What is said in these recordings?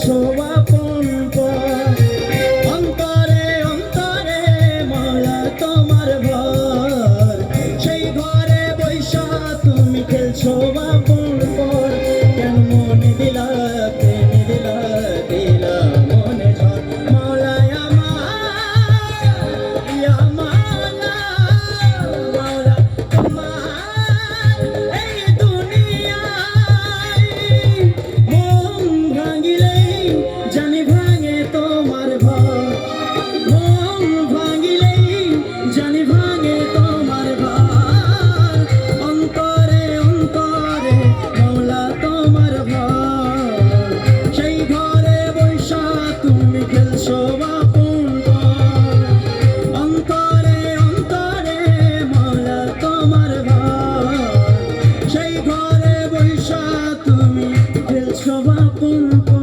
খেলছো আপন পর। অন্তরে অন্তরে মাওলা তোমার ঘর, সেই ঘরে বৈশা তুমি খেলছো আপন পর। কেন মনে দিলা প্রেমে দিলা দিলা মনে ঝড়। মাওলা আমার ইয়া মাওলা, মাওলা তোমার এই দুনিয়ায় মন ভাঙিলেই জানি ভাঙে তোমার ঘর। মন ভাঙিলেই জানি ভাঙে তোমার ঘর। অন্তরে অন্তরে মাওলা তোমার ঘর, সেই ঘরে বৈশা তুমি খেলছো আপন পর। অন্তরে অন্তরে মাওলা তোমার ঘর, সেই ঘরে বৈশা তুমি খেলছো আপন পর।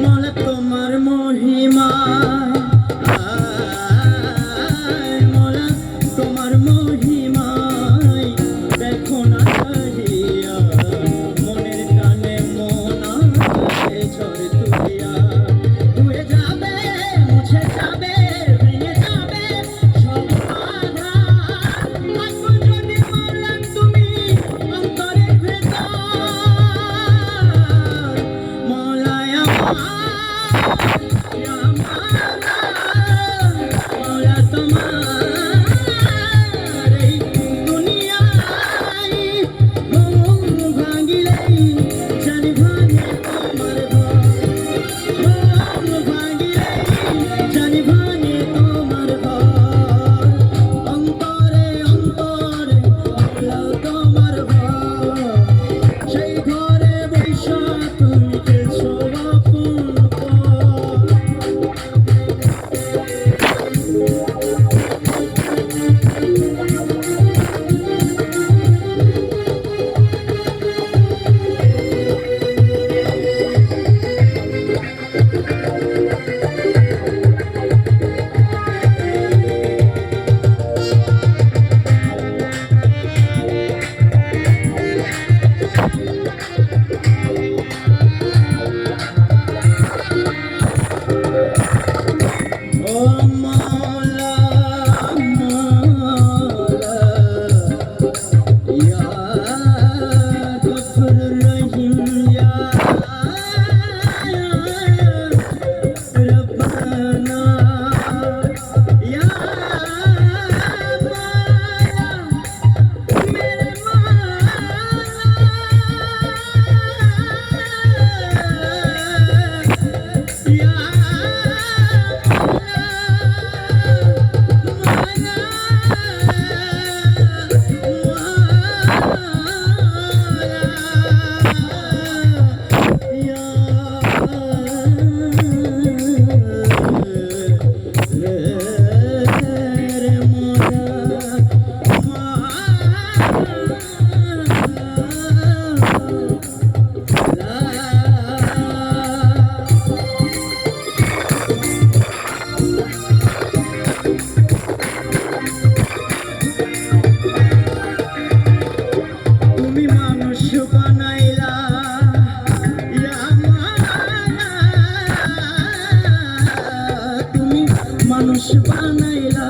মাওলা তোমার মহিমা, মাওলা তোমার মহিমায় দেখো না চাহিয়া, মনের টানে মন আসে ঝড় তুলিয়া। উড়ে যাবে মুছে যাবে ভেঙে যাবে সব বাধা, থাকো যদি মাওলা তুমি অন্তরের ভেতর। মাওলা আমার মাওলা তোমার এই দুনিয়ায় মন ভাঙিলেই জানি ভাঙে তোমার ঘর। মন ভাঙিলেই জানি ভাঙে তোমার ঘর। অন্তরে অন্তরে মাওলা তোমার ঘর, সেই ঘরে বৈশা তুমি খেলছো আপন পর। ও মাওলা মাওলা ইয়া গফুর রহিম ইয়া রব্বানা ইয়া মাওলা মেরে মাওলা ইয়া তুমি মানুষ বানাইলা ইয়া মাওলা, তুমি মানুষ বানাইলা।